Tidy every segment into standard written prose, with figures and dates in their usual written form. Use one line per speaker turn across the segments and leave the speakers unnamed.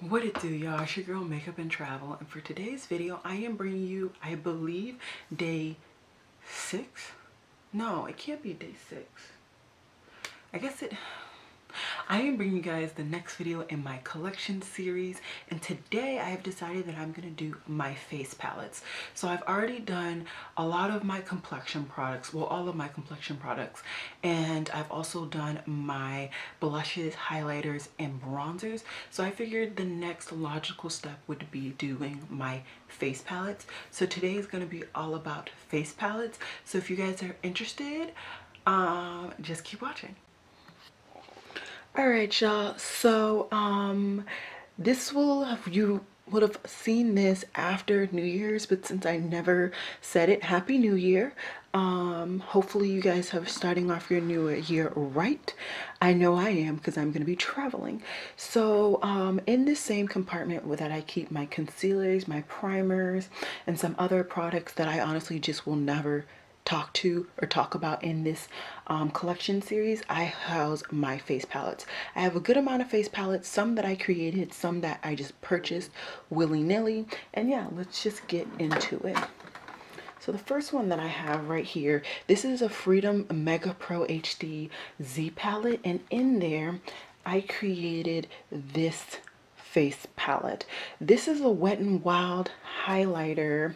What it do, y'all? It's your girl Makeup and Travel, and for today's video I am bringing you, I believe, day 6. No, it can't be day 6. I am bringing you guys the next video in my collection series, and today I have decided that I'm going to do my face palettes. So I've already done a lot of my complexion products, well, all of my complexion products, and I've also done my blushes, highlighters, and bronzers. So I figured the next logical step would be doing my face palettes. So today is going to be all about face palettes. So if you guys are interested, just keep watching. All right, y'all. So you would have seen this after New Year's, but since I never said it, Happy New Year. Hopefully you guys have starting off your new year right. I know I am, because I'm going to be traveling. So in this same compartment that I keep my concealers, my primers, and some other products that I honestly just will never talk about in this collection series, I house my face palettes. I have a good amount of face palettes, some that I created, some that I just purchased willy-nilly, and yeah, let's just get into it. So the first one that I have right here, this is a Freedom Mega Pro HD Z palette, and in there I created this face palette. This is a Wet n Wild highlighter.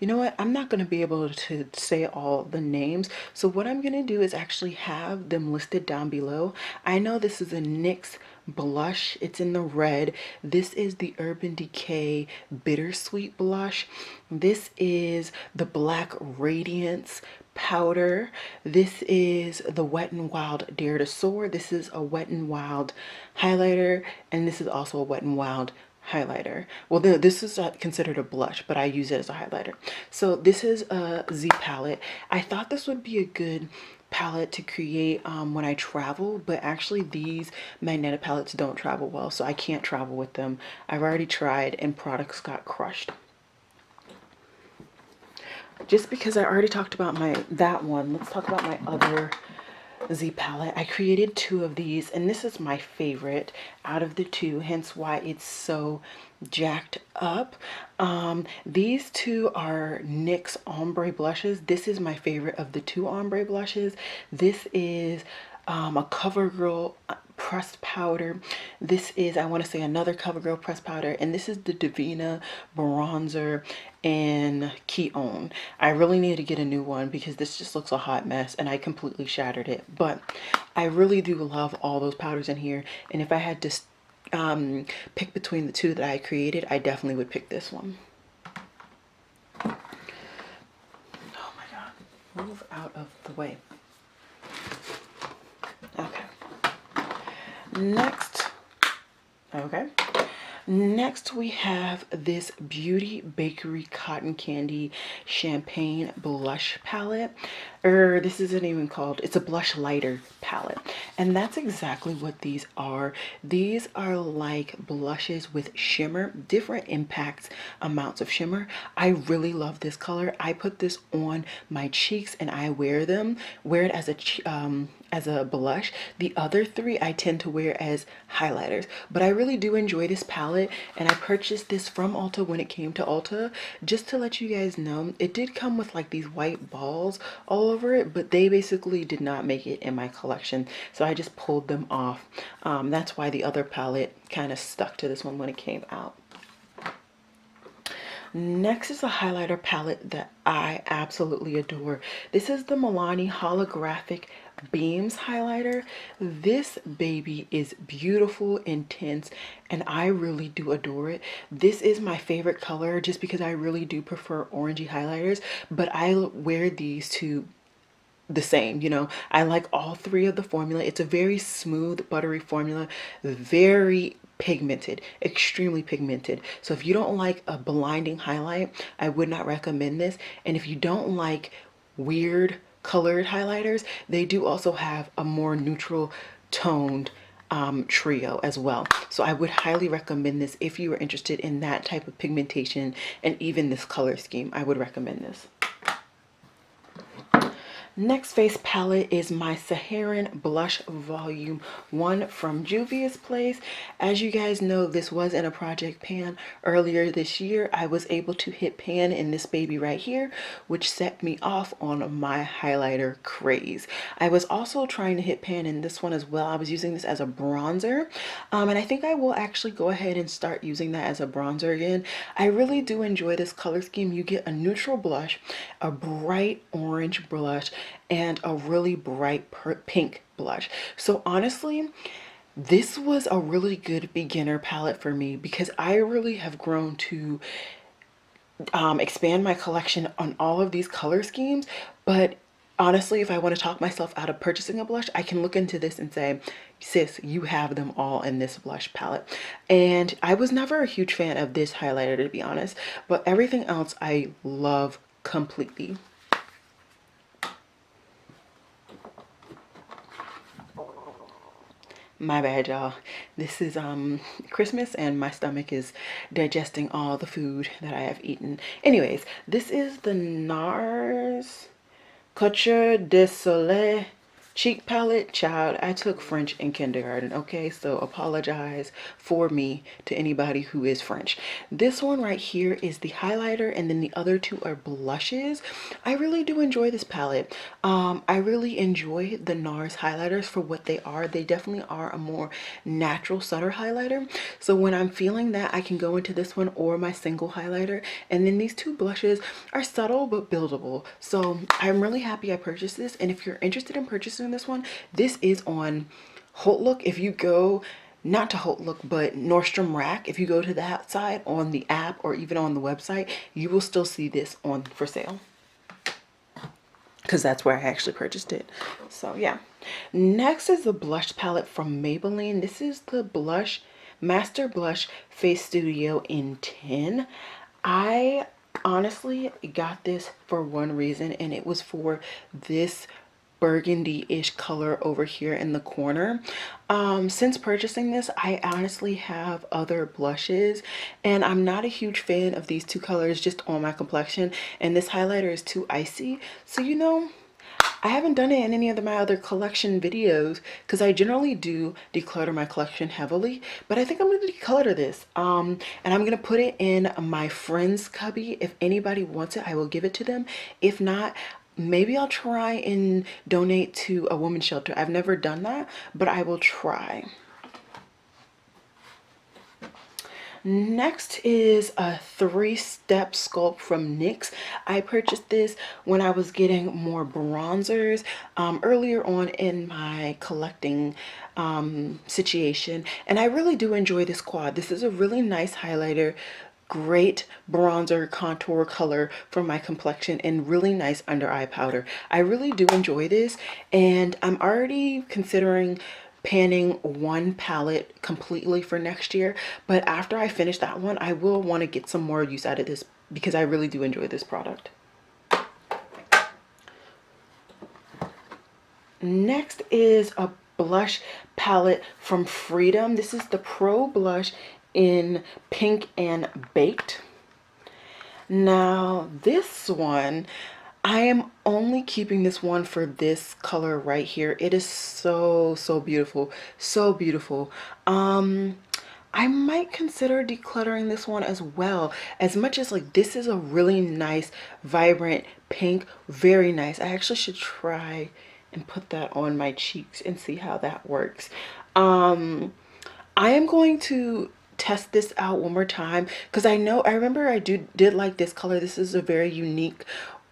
You know what? I'm not going to be able to say all the names. So what I'm going to do is actually have them listed down below. I know this is a NYX blush. It's in the red. This is the Urban Decay Bittersweet blush. This is the Black Radiance powder. This is the Wet n Wild Dare to Soar. This is a Wet n Wild highlighter, and this is also a Wet n Wild highlighter. Well, this is considered a blush, but I use it as a highlighter. So this is a Z palette. I thought this would be a good palette to create when I travel, but actually these magnetic palettes don't travel well, so I can't travel with them. I've already tried and products got crushed. Just because I already talked about that one, let's talk about my other Z palette. I created 2 of these, and this is my favorite out of the 2, hence why it's so jacked up. These 2 are NYX ombre blushes. This is my favorite of the 2 ombre blushes. This is a CoverGirl pressed powder. This is, I want to say, another CoverGirl pressed powder, and this is the Divina bronzer in Keone. I really need to get a new one because this just looks a hot mess and I completely shattered it, but I really do love all those powders in here, and if I had to pick between the 2 that I created, I definitely would pick this one. Oh my god, move out of the way. Next we have this Beauty Bakery Cotton Candy Champagne Blush Palette. This isn't even called, it's a blush lighter palette. And that's exactly what these are. These are like blushes with shimmer, different impacts, amounts of shimmer. I really love this color. I put this on my cheeks and I wear it as a blush. The other 3 I tend to wear as highlighters, but I really do enjoy this palette, and I purchased this from Ulta when it came to Ulta. Just to let you guys know, it did come with like these white balls all over it, but they basically did not make it in my collection, so I just pulled them off. That's why the other palette kind of stuck to this one when it came out. Next is a highlighter palette that I absolutely adore. This is the Milani Holographic Beams highlighter. This baby is beautiful, intense, and I really do adore it. This is my favorite color just because I really do prefer orangey highlighters, but I wear these to the same, you know. I like all 3 of the formula. It's a very smooth, buttery formula, very pigmented, extremely pigmented. So if you don't like a blinding highlight, I would not recommend this. And if you don't like weird colored highlighters, they do also have a more neutral toned trio as well. So I would highly recommend this if you are interested in that type of pigmentation and even this color scheme. I would recommend this. Next face palette is my Saharan Blush Volume 1 from Juvia's Place. As you guys know, this was in a project pan earlier this year. I was able to hit pan in this baby right here, which set me off on my highlighter craze. I was also trying to hit pan in this one as well. I was using this as a bronzer, and I think I will actually go ahead and start using that as a bronzer again. I really do enjoy this color scheme. You get a neutral blush, a bright orange blush, and a really bright pink blush. So honestly, this was a really good beginner palette for me because I really have grown to expand my collection on all of these color schemes. But honestly, if I want to talk myself out of purchasing a blush, I can look into this and say, sis, you have them all in this blush palette. And I was never a huge fan of this highlighter, to be honest, but everything else I love completely. My bad, y'all. This is Christmas and my stomach is digesting all the food that I have eaten. Anyways, this is the NARS Couture de Soleil cheek palette. Child, I took French in kindergarten, okay? So apologize for me to anybody who is French. This one right here is the highlighter, and then the other two are blushes. I really do enjoy this palette. I really enjoy the NARS highlighters for what they are. They definitely are a more natural, subtle highlighter. So when I'm feeling that, I can go into this one or my single highlighter. And then these two blushes are subtle but buildable. So I'm really happy I purchased this. And if you're interested in purchasing this one, this is on Look. If you go, not to Look, but Nordstrom Rack, if you go to that side on the app or even on the website, you will still see this on for sale, because that's where I actually purchased it. So yeah. Next is the blush palette from Maybelline. This is the blush Master Blush Face Studio in 10. I honestly got this for one reason, and it was for this burgundy-ish color over here in the corner. Since purchasing this, I honestly have other blushes, and I'm not a huge fan of these two colors just on my complexion, and this highlighter is too icy. So you know, I haven't done it in any of my other collection videos because I generally do declutter my collection heavily, but I think I'm going to declutter this. And I'm going to put it in my friend's cubby. If anybody wants it, I will give it to them. If not, maybe I'll try and donate to a women's shelter. I've never done that, but I will try. Next is a 3-step sculpt from NYX. I purchased this when I was getting more bronzers earlier on in my collecting situation, and I really do enjoy this quad. This is a really nice highlighter, great bronzer contour color for my complexion, and really nice under eye powder. I really do enjoy this, and I'm already considering panning one palette completely for next year, but after I finish that one, I will want to get some more use out of this because I really do enjoy this product. Next is a blush palette from Freedom. This is the Pro Blush in Pink and Baked. Now this one, I am only keeping this one for this color right here. It is so beautiful, so beautiful. I might consider decluttering this one as well, as much as like this is a really nice vibrant pink, very nice. I actually should try and put that on my cheeks and see how that works. I am going to test this out one more time because I remember I did like this color. This is a very unique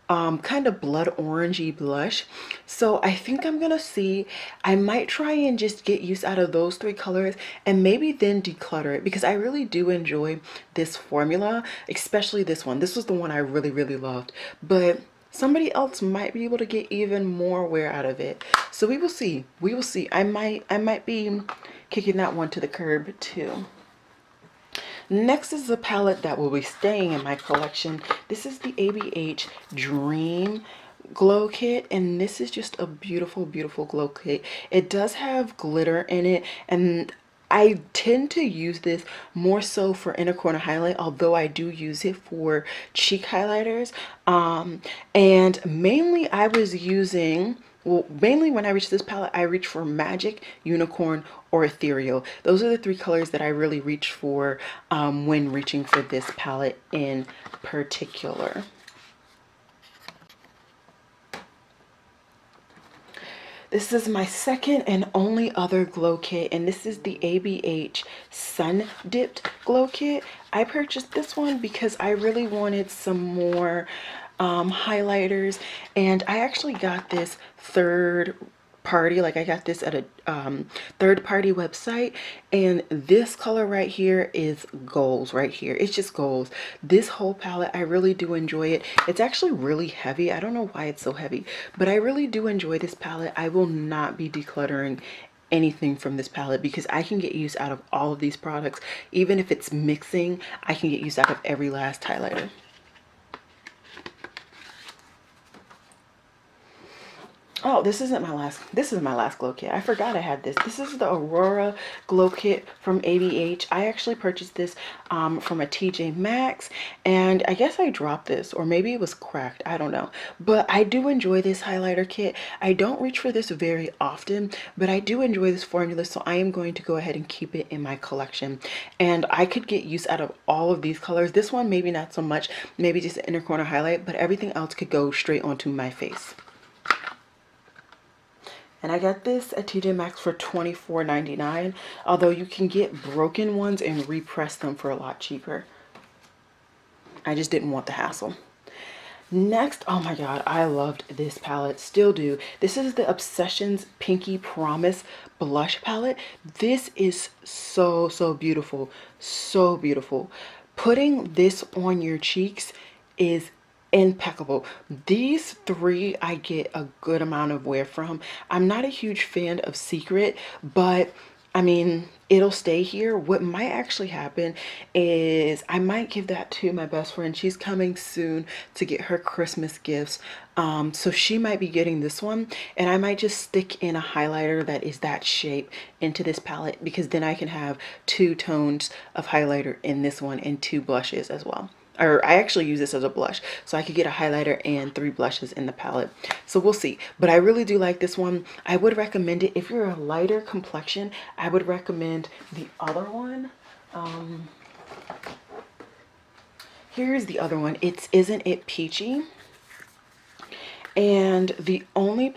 kind of blood orangey blush. So I think I'm gonna see, I might try and just get use out of those 3 colors and maybe then declutter it, because I really do enjoy this formula, especially this one. This was the one I really loved, but somebody else might be able to get even more wear out of it. So we will see. We will see. I might be kicking that one to the curb too. Next is the palette that will be staying in my collection. This is the ABH Dream Glow Kit, and this is just a beautiful glow kit. It does have glitter in it, and I tend to use this more so for inner corner highlight, although I do use it for cheek highlighters. And mainly I was using, well, mainly when I reach this palette, I reach for Magic, Unicorn, or Ethereal. Those are the three colors that I really reach for when reaching for this palette in particular. This is my second and only other glow kit, and this is the ABH Sun Dipped Glow Kit. I purchased this one because I really wanted some more highlighters, and I actually got this third party, like I got this at a third party website, and this color right here is goals right here. It's just goals. This whole palette, I really do enjoy it. It's actually really heavy. I don't know why it's so heavy, but I really do enjoy this palette. I will not be decluttering anything from this palette because I can get use out of all of these products. Even if it's mixing, I can get use out of every last highlighter. Oh, this is my last glow kit. I forgot I had this. This is the Aurora glow kit from ABH. I actually purchased this from a TJ Maxx, and I guess I dropped this, or maybe it was cracked. I don't know. But I do enjoy this highlighter kit. I don't reach for this very often, but I do enjoy this formula, so I am going to go ahead and keep it in my collection. And I could get use out of all of these colors. This one, maybe not so much, maybe just an inner corner highlight, but everything else could go straight onto my face. And I got this at TJ Maxx for $24.99, although you can get broken ones and repress them for a lot cheaper. I just didn't want the hassle. Next, oh my god, I loved this palette, still do. This is the Obsessions Pinky Promise blush palette. This is so beautiful, so beautiful. Putting this on your cheeks is impeccable. These three I get a good amount of wear from. I'm not a huge fan of Secret, but I mean, it'll stay here. What might actually happen is I might give that to my best friend. She's coming soon to get her Christmas gifts. So she might be getting this one, and I might just stick in a highlighter that is that shape into this palette, because then I can have 2 tones of highlighter in this one and 2 blushes as well. Or I actually use this as a blush, so I could get a highlighter and 3 blushes in the palette. So we'll see, but I really do like this one. I would recommend it if you're a lighter complexion. I would recommend the other one. Here's the other one. It's Isn't It Peachy? And the only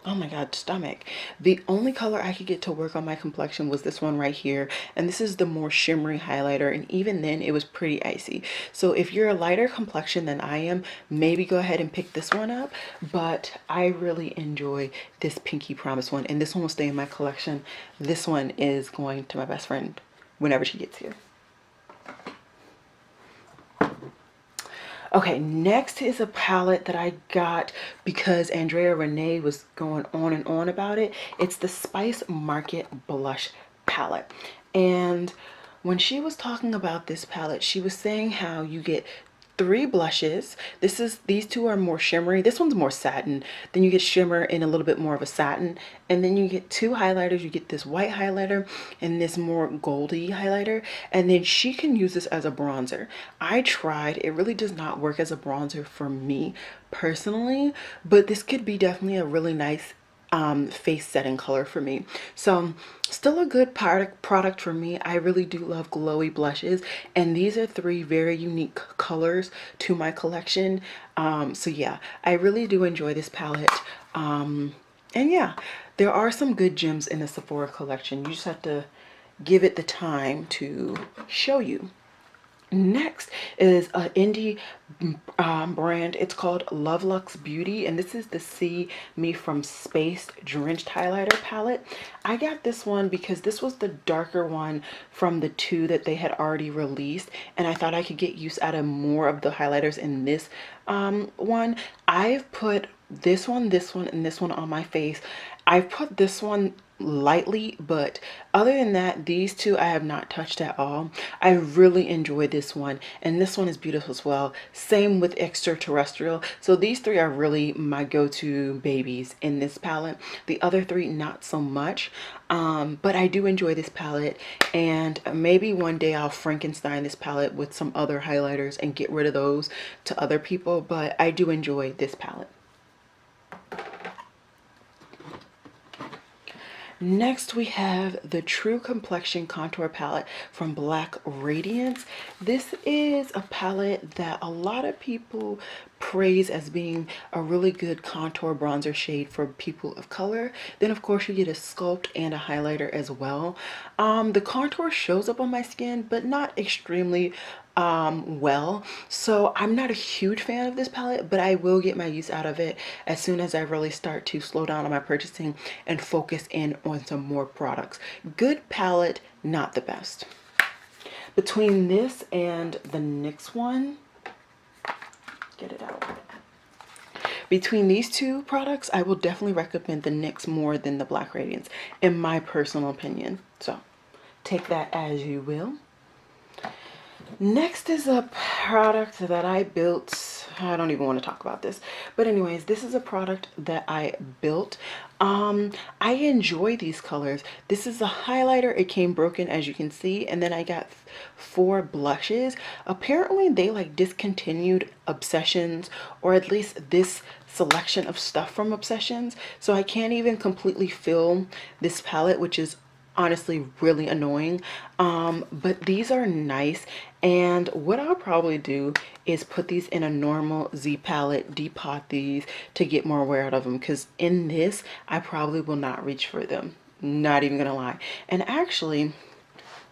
oh my god, stomach. The only color I could get to work on my complexion was this one right here. And this is the more shimmery highlighter. And even then, it was pretty icy. So if you're a lighter complexion than I am, maybe go ahead and pick this one up. But I really enjoy this Pinky Promise one. And this one will stay in my collection. This one is going to my best friend whenever she gets here. Okay, next is a palette that I got because Andrea Renee was going on and on about it. It's the Spice Market Blush Palette. And when she was talking about this palette, she was saying how you get 3 blushes. These 2 are more shimmery. This one's more satin. Then you get shimmer and a little bit more of a satin. And then you get 2 highlighters. You get this white highlighter and this more goldy highlighter. And then she can use this as a bronzer. I tried. It really does not work as a bronzer for me personally, but this could be definitely a really nice face setting color for me. So still a good product for me. I really do love glowy blushes, and these are 3 very unique colors to my collection. So yeah, I really do enjoy this palette. And yeah, there are some good gems in the Sephora collection. You just have to give it the time to show you. Next is an indie brand. It's called Lovelux Beauty, and this is the See Me From Space Drenched Highlighter palette. I got this one because this was the darker one from the 2 that they had already released, and I thought I could get use out of more of the highlighters in this one. I've put this one, and this one on my face. I've put this one lightly, but other than that, these two I have not touched at all. I really enjoy this one, and this one is beautiful as well. Same with Extraterrestrial. So these three are really my go-to babies in this palette. The other three not so much, but I do enjoy this palette, and maybe one day I'll Frankenstein this palette with some other highlighters and get rid of those to other people, but I do enjoy this palette. Next, we have the True Complexion Contour Palette from Black Radiance. This is a palette that a lot of people praise as being a really good contour bronzer shade for people of color. Then, of course, you get a sculpt and a highlighter as well. The contour shows up on my skin, but not extremely well, so I'm not a huge fan of this palette, but I will get my use out of it as soon as I really start to slow down on my purchasing and focus in on some more products. Good palette, not the best. Between this and the next one, get it out. Between these two products, I will definitely recommend the NYX more than the Black Radiance, in my personal opinion. So take that as you will. Next is a product that I built. I don't even want to talk about this, but anyways, this is a product that I built. I enjoy these colors. This is a highlighter. It came broken, as you can see, and then I got 4 blushes. Apparently they like discontinued Obsessions, or at least this selection of stuff from Obsessions, so I can't even completely fill this palette, which is honestly really annoying. But these are nice, and what I'll probably do is put these in a normal Z palette, depot these to get more wear out of them, because in this I probably will not reach for them, not even gonna lie. And actually,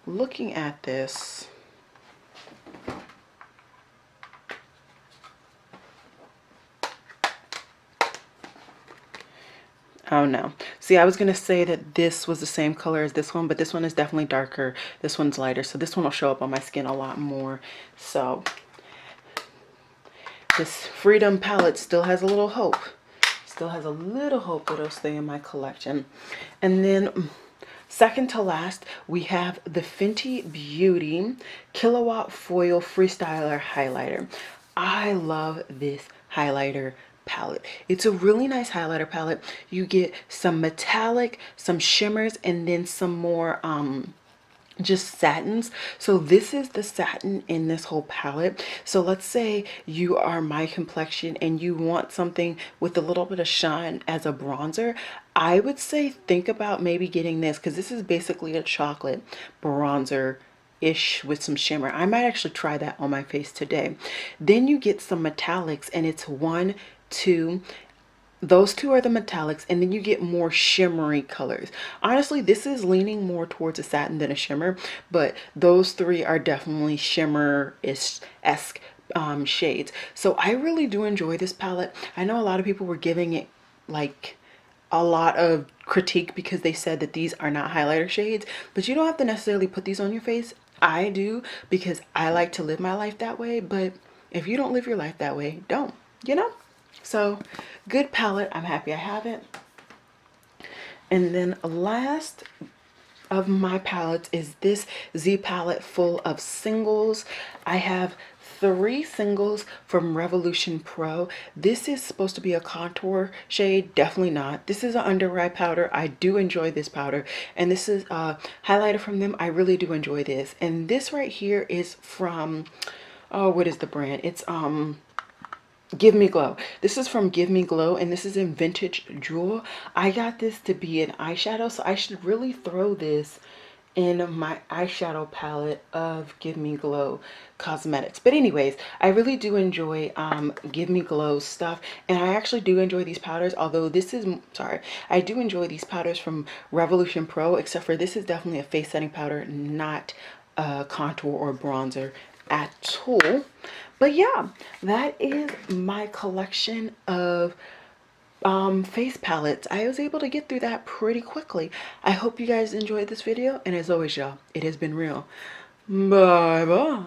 looking at this, oh no. See, I was going to say that this was the same color as this one, but this one is definitely darker. This one's lighter. So this one will show up on my skin a lot more. So this Freedom palette still has a little hope. Still has a little hope that it'll stay in my collection. And then second to last, we have the Fenty Beauty Kilowatt Foil Freestyler Highlighter. I love this highlighter palette. It's a really nice highlighter palette. You get some metallic, some shimmers, and then some more just satins. So this is the satin in this whole palette. So let's say you are my complexion and you want something with a little bit of shine as a bronzer. I would say think about maybe getting this, because this is basically a chocolate bronzer ish with some shimmer. I might actually try that on my face today. Then you get some metallics, and it's 1, 2, those 2 are the metallics, and then you get more shimmery colors. Honestly, this is leaning more towards a satin than a shimmer, but those 3 are definitely shimmer-esque shades. So I really do enjoy this palette. I know a lot of people were giving it like a lot of critique because they said that these are not highlighter shades, but you don't have to necessarily put these on your face. I do, because I like to live my life that way, but if you don't live your life that way, don't, you know? So good palette. I'm happy I have it. And then last of my palettes is this Z palette full of singles. I have 3 singles from Revolution Pro. This is supposed to be a contour shade. Definitely not. This is an under eye powder. I do enjoy this powder, and this is a highlighter from them. I really do enjoy this. And this right here is from, oh, what is the brand? It's Give Me Glow. This is from Give Me Glow, and this is in Vintage Jewel. I got this to be an eyeshadow, so I should really throw this in my eyeshadow palette of Give Me Glow Cosmetics. But anyways, I really do enjoy Give Me Glow stuff, and I actually do enjoy these powders, although this is, sorry, I do enjoy these powders from Revolution Pro, except for this is definitely a face setting powder, not a contour or bronzer at all. But yeah, that is my collection of face palettes. I was able to get through that pretty quickly. I hope you guys enjoyed this video, and as always, y'all, it has been real. Bye bye.